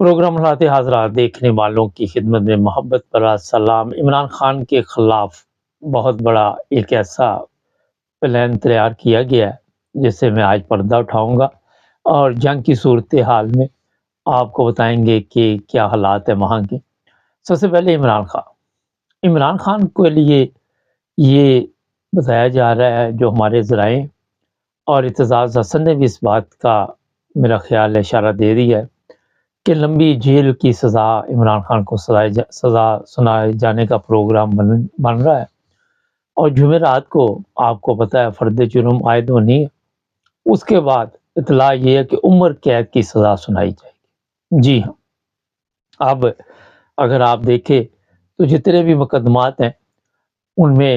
Programme لاتے حضرات دیکھنے والوں کی خدمت میں محبت برا سلام۔ عمران خان کے خلاف بہت بڑا ایک ایسا پلان تیار کیا گیا ہے جس سے میں آج پردہ اٹھاؤں گا اور جنگ کی صورتحال میں آپ کو بتائیں گے کہ کیا حالات ہیں وہاں کے۔ سب سے پہلے عمران خان کے لیے یہ بتایا جا رہا ہے، جو ہمارے ذرائع اور اعتزاز حسن نے بھی اس بات کا میرا خیال ہے اشارہ دے دیا ہے کہ لمبی جیل کی سزا عمران خان کو سزا سنائے جانے کا پروگرام بن رہا ہے، اور جمعرات کو آپ کو پتہ ہے فرد جرم عائد ہونی ہے۔ اس کے بعد اطلاع یہ ہے کہ عمر قید کی سزا سنائی جائے گی۔ جی ہاں، اب اگر آپ دیکھیں تو جتنے بھی مقدمات ہیں ان میں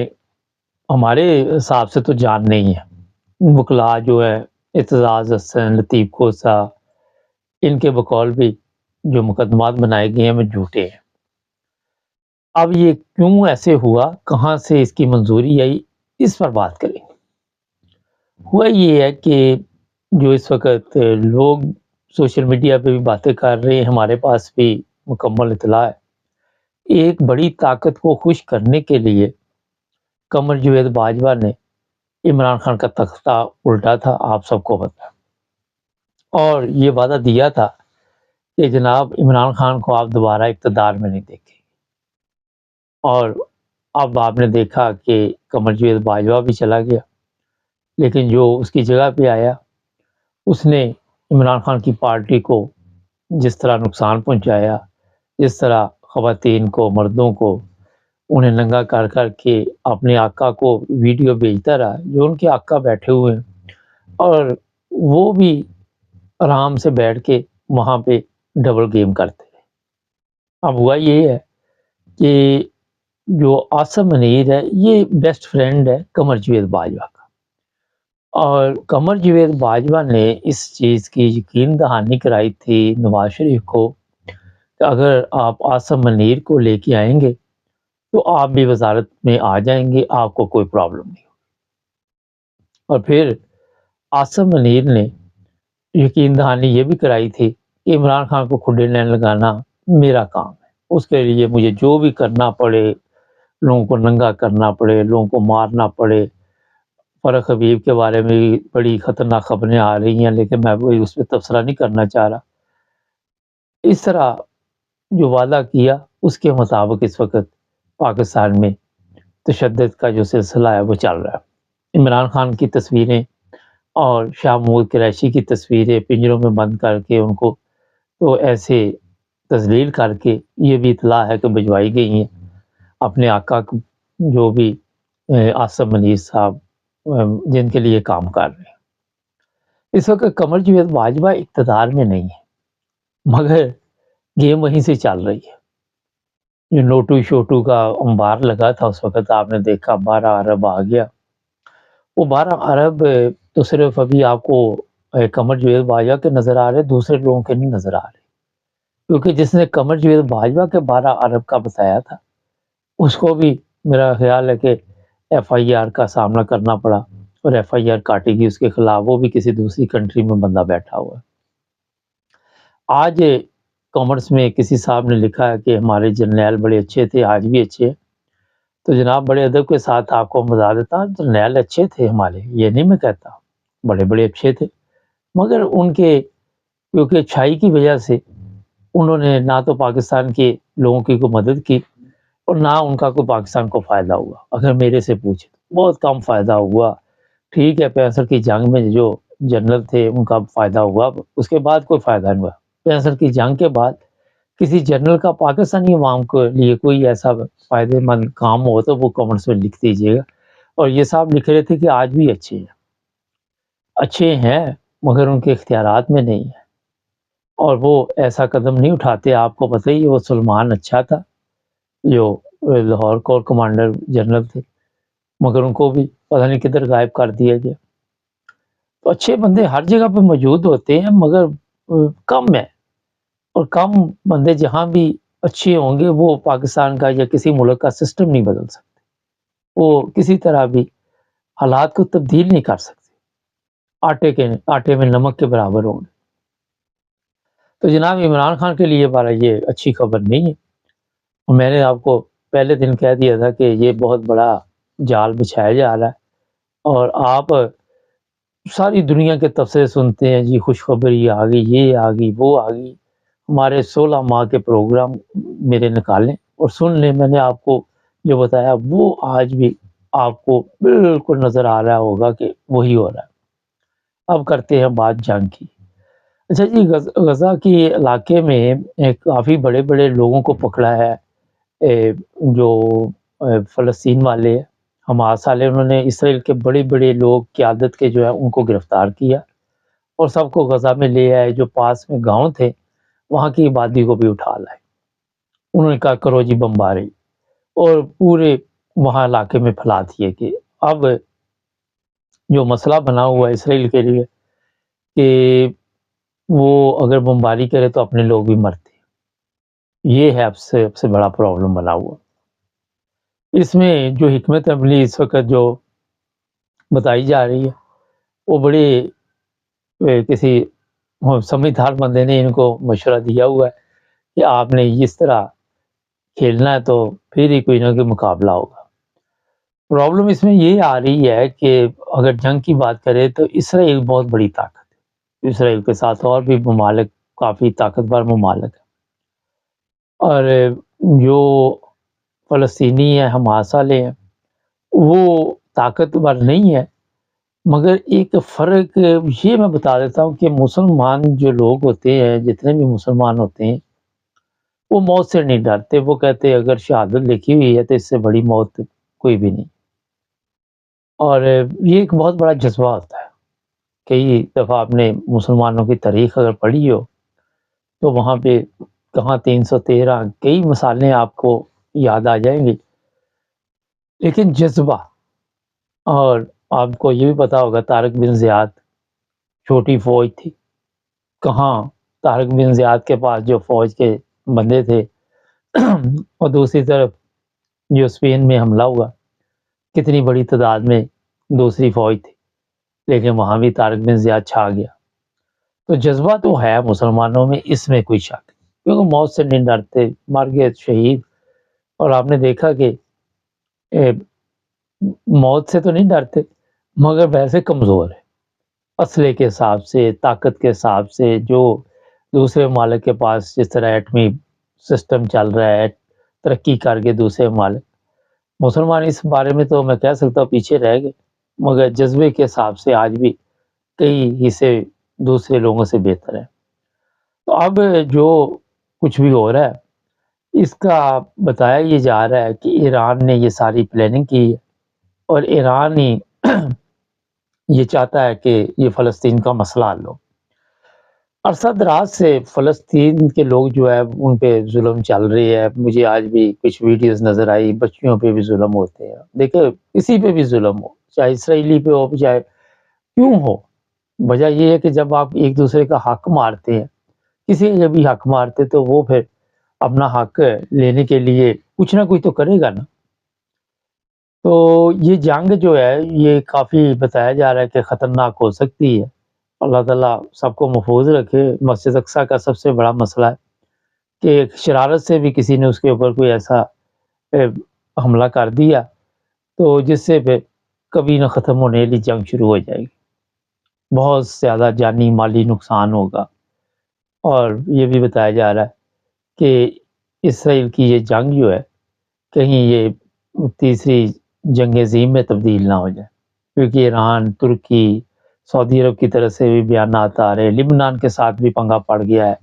ہمارے حساب سے تو جان نہیں ہے۔ وکلاء جو ہے اعتزاز حسن، لطیف کوسا، ان کے بقول بھی جو مقدمات بنائے گئے ہیں وہ جھوٹے ہیں۔ اب یہ کیوں ایسے ہوا، کہاں سے اس کی منظوری آئی، اس پر بات کریں گے۔ ہوا یہ ہے کہ جو اس وقت لوگ سوشل میڈیا پہ بھی باتیں کر رہے ہیں، ہمارے پاس بھی مکمل اطلاع ہے، ایک بڑی طاقت کو خوش کرنے کے لیے قمر جاوید باجوہ نے عمران خان کا تختہ الٹا تھا، آپ سب کو پتہ ہے، اور یہ وعدہ دیا تھا کہ جناب عمران خان کو آپ دوبارہ اقتدار میں نہیں دیکھیں۔ اور اب آپ نے دیکھا کہ قمر جاوید باجوہ بھی چلا گیا، لیکن جو اس کی جگہ پہ آیا اس نے عمران خان کی پارٹی کو جس طرح نقصان پہنچایا، جس طرح خواتین کو، مردوں کو انہیں ننگا کر کر کے اپنے آقا کو ویڈیو بھیجتا رہا، جو ان کے آقا بیٹھے ہوئے ہیں اور وہ بھی آرام سے بیٹھ کے وہاں پہ ڈبل گیم کرتے ہیں۔ اب ہوا یہ ہے کہ جو عاصم منیر ہے یہ بیسٹ فرینڈ ہے قمر جاوید باجوہ کا، اور قمر جاوید باجوہ نے اس چیز کی یقین دہانی کرائی تھی نواز شریف کو کہ اگر آپ عاصم منیر کو لے کے آئیں گے تو آپ بھی وزارت میں آ جائیں گے، آپ کو کوئی پرابلم نہیں ہوگی۔ اور پھر عاصم منیر نے یقین دہانی یہ بھی کرائی تھی کہ عمران خان کو کھڈے لین لگانا میرا کام ہے، اس کے لیے مجھے جو بھی کرنا پڑے، لوگوں کو ننگا کرنا پڑے، لوگوں کو مارنا پڑے۔ فرق حبیب کے بارے میں بھی بڑی خطرناک خبریں آ رہی ہیں، لیکن میں وہی اس پہ تبصرہ نہیں کرنا چاہ رہا۔ اس طرح جو وعدہ کیا اس کے مطابق اس وقت پاکستان میں تشدد کا جو سلسلہ ہے وہ چل رہا ہے۔ عمران خان کی تصویریں اور شاہ محمود قریشی کی تصویریں پنجروں میں بند کر کے ان کو تو ایسے تذلیل کر کے یہ بھی اطلاع ہے کہ بھجوائی گئی ہیں اپنے آقا کو، جو بھی عاصم منیر صاحب جن کے لیے کام کر رہے ہیں۔ اس وقت قمر جاوید باجوہ اقتدار میں نہیں ہے، مگر گیم وہیں سے چل رہی ہے۔ جو نوٹو شوٹو کا انبار لگا تھا اس وقت آپ نے دیکھا 12 ارب آ گیا، وہ 12 ارب تو صرف ابھی آپ کو قمر جاوید باجوہ کے نظر آ رہے، دوسرے لوگوں کے نہیں نظر آ رہے، کیونکہ جس نے قمر جاوید باجوہ کے 12 ارب کا بتایا تھا اس کو بھی میرا خیال ہے کہ ایف آئی آر کا سامنا کرنا پڑا، اور ایف آئی آر کاٹے گی اس کے خلاف، وہ بھی کسی دوسری کنٹری میں بندہ بیٹھا ہوا ہے۔ آج کامرس میں کسی صاحب نے لکھا ہے کہ ہمارے جرنیل بڑے اچھے تھے، آج بھی اچھے ہیں، تو جناب بڑے ادب کے ساتھ آپ کو بتا دیتا ہوں جرنیل اچھے تھے ہمارے، یہ نہیں میں کہتا، بڑے بڑے اچھے تھے، مگر ان کے کیونکہ اچھائی کی وجہ سے انہوں نے نہ تو پاکستان کے لوگوں کی کوئی مدد کی اور نہ ان کا کوئی پاکستان کو فائدہ ہوا۔ اگر میرے سے پوچھے بہت کم فائدہ ہوا، ٹھیک ہے 65 کی جنگ میں جو جنرل تھے ان کا فائدہ ہوا، اس کے بعد کوئی فائدہ نہیں ہوا۔ 65 کی جنگ کے بعد کسی جنرل کا پاکستانی عوام کے لیے کوئی ایسا فائدہ مند کام ہو تو وہ کامنٹس میں لکھ دیجیے گا۔ اور یہ صاحب لکھ رہے تھے کہ آج بھی اچھے ہیں مگر ان کے اختیارات میں نہیں ہے، اور وہ ایسا قدم نہیں اٹھاتے۔ آپ کو پتہ ہی ہے وہ سلمان اچھا تھا جو لاہور کور کمانڈر جنرل تھے، مگر ان کو بھی پتہ نہیں کدھر غائب کر دیا گیا۔ تو اچھے بندے ہر جگہ پہ موجود ہوتے ہیں مگر کم ہے، اور کم بندے جہاں بھی اچھے ہوں گے وہ پاکستان کا یا کسی ملک کا سسٹم نہیں بدل سکتے، وہ کسی طرح بھی حالات کو تبدیل نہیں کر سکتے، آٹے میں نمک کے برابر ہوں گے۔ تو جناب عمران خان کے لیے ہمارا یہ اچھی خبر نہیں ہے، اور میں نے آپ کو پہلے دن کہہ دیا تھا کہ یہ بہت بڑا جال بچھایا جا رہا ہے، اور آپ ساری دنیا کے تبصرے سنتے ہیں، جی خوشخبری آ گئی، یہ آ گئی، وہ آ گئی۔ ہمارے 16 ماہ کے پروگرام میرے نکالیں اور سن لیں، میں نے آپ کو جو بتایا وہ آج بھی آپ کو بالکل نظر آ رہا ہوگا کہ وہی ہو رہا ہے۔ اب کرتے ہیں بات جنگ کی۔ اچھا جی، غزہ کے علاقے میں کافی بڑے بڑے لوگوں کو پکڑا ہے، جو فلسطین والے ہیں، حماس والے، انہوں نے اسرائیل کے بڑے بڑے لوگ قیادت کے جو ہے ان کو گرفتار کیا اور سب کو غزہ میں لے آئے، جو پاس میں گاؤں تھے وہاں کی آبادی کو بھی اٹھا لائے۔ انہوں نے کہا کرو جی بمباری، اور پورے وہاں علاقے میں پھیلا دیے کہ اب جو مسئلہ بنا ہوا ہے اسرائیل کے لیے کہ وہ اگر بمباری کرے تو اپنے لوگ بھی مرتے ہیں، یہ ہے اب سے بڑا پرابلم بنا ہوا۔ اس میں جو حکمت عملی اس وقت جو بتائی جا رہی ہے وہ بڑے کسی سمجھدار بندے نے ان کو مشورہ دیا ہوا ہے کہ آپ نے اس طرح کھیلنا ہے تو پھر ہی کوئی نہ کوئی مقابلہ ہوگا۔ پرابلم اس میں یہ آ رہی ہے کہ اگر جنگ کی بات کرے تو اسرائیل بہت بڑی طاقت ہے، اسرائیل کے ساتھ اور بھی ممالک کافی طاقتور ممالک ہیں، اور جو فلسطینی ہیں، حماس والے ہیں، وہ طاقتور نہیں ہے، مگر ایک فرق یہ میں بتا دیتا ہوں کہ مسلمان جو لوگ ہوتے ہیں، جتنے بھی مسلمان ہوتے ہیں، وہ موت سے نہیں ڈرتے۔ وہ کہتے ہیں اگر شہادت لکھی ہوئی ہے تو اس سے بڑی موت کوئی بھی نہیں، اور یہ ایک بہت بڑا جذبہ ہوتا ہے۔ کئی دفعہ آپ نے مسلمانوں کی تاریخ اگر پڑھی ہو تو وہاں پہ کہاں 313 کئی مثالیں آپ کو یاد آ جائیں گی، لیکن جذبہ، اور آپ کو یہ بھی پتا ہوگا طارق بن زیاد چھوٹی فوج تھی، کہاں طارق بن زیاد کے پاس جو فوج کے بندے تھے اور دوسری طرف جو اسپین میں حملہ ہوا کتنی بڑی تعداد میں دوسری فوج تھی، لیکن وہاں بھی طارق بن زیاد چھا گیا۔ تو جذبہ تو ہے مسلمانوں میں، اس میں کوئی شک نہیں، کیونکہ موت سے نہیں ڈرتے، مر گئے شہید۔ اور آپ نے دیکھا کہ موت سے تو نہیں ڈرتے مگر ویسے کمزور ہے، اسلحے کے حساب سے، طاقت کے حساب سے، جو دوسرے ممالک کے پاس جس طرح ایٹمی سسٹم چل رہا ہے، ترقی کر کے دوسرے ممالک، مسلمان اس بارے میں تو میں کہہ سکتا ہوں پیچھے رہ گئے، مگر جذبے کے حساب سے آج بھی کئی حصے دوسرے لوگوں سے بہتر ہے۔ تو اب جو کچھ بھی ہو رہا ہے اس کا بتایا یہ جا رہا ہے کہ ایران نے یہ ساری پلاننگ کی ہے، اور ایران ہی یہ چاہتا ہے کہ یہ فلسطین کا مسئلہ حل ہو۔ عرصہ دراز سے فلسطین کے لوگ جو ہے ان پہ ظلم چل رہی ہے، مجھے آج بھی کچھ ویڈیوز نظر آئی، بچیوں پہ بھی ظلم ہوتے ہیں، دیکھیں کسی پہ بھی ظلم ہو، چاہے اسرائیلی پہ ہو چاہے کیوں ہو، وجہ یہ ہے کہ جب آپ ایک دوسرے کا حق مارتے ہیں، کسی کا بھی حق مارتے تو وہ پھر اپنا حق لینے کے لیے کچھ نہ کچھ تو کرے گا نا۔ تو یہ جنگ جو ہے یہ کافی بتایا جا رہا ہے کہ خطرناک ہو سکتی ہے۔ اللہ تعالیٰ سب کو محفوظ رکھے۔ مسجد اقصیٰ کا سب سے بڑا مسئلہ ہے کہ شرارت سے بھی کسی نے اس کے اوپر کوئی ایسا حملہ کر دیا تو جس سے پھر کبھی نہ ختم ہونے والی جنگ شروع ہو جائے گی، بہت زیادہ جانی مالی نقصان ہوگا۔ اور یہ بھی بتایا جا رہا ہے کہ اسرائیل کی یہ جنگ جو ہے کہیں یہ تیسری جنگ عظیم میں تبدیل نہ ہو جائے، کیونکہ ایران، ترکی، سعودی عرب کی طرف سے بھی بیانات آ رہے ہیں، لبنان کے ساتھ بھی پنگا پڑ گیا ہے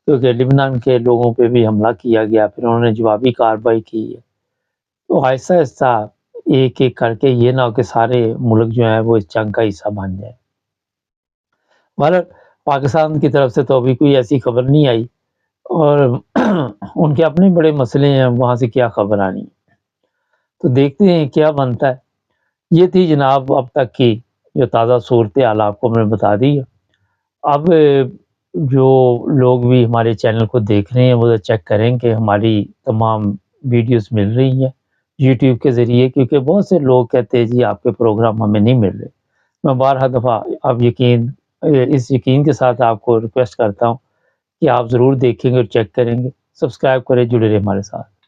کیونکہ لبنان کے لوگوں پہ بھی حملہ کیا گیا، پھر انہوں نے جوابی کارروائی کی ہے۔ تو آہستہ آہستہ ایک ایک کر کے یہ نہ ہو کہ سارے ملک جو ہیں وہ اس جنگ کا حصہ بن جائے۔ مگر پاکستان کی طرف سے تو ابھی کوئی ایسی خبر نہیں آئی، اور ان کے اپنے بڑے مسئلے ہیں، وہاں سے کیا خبر آنی ہے، تو دیکھتے ہیں کیا بنتا ہے۔ یہ تھی جناب اب تک کی جو تازہ صورتحال آپ کو میں نے بتا دی ہے۔ اب جو لوگ بھی ہمارے چینل کو دیکھ رہے ہیں وہ چیک کریں کہ ہماری تمام ویڈیوز مل رہی ہیں یوٹیوب کے ذریعے، کیونکہ بہت سے لوگ کہتے ہیں جی آپ کے پروگرام ہمیں نہیں مل رہے۔ میں بارہا دفعہ اب اس یقین کے ساتھ آپ کو ریکویسٹ کرتا ہوں کہ آپ ضرور دیکھیں گے اور چیک کریں گے۔ سبسکرائب کریں، جڑے رہیں ہمارے ساتھ۔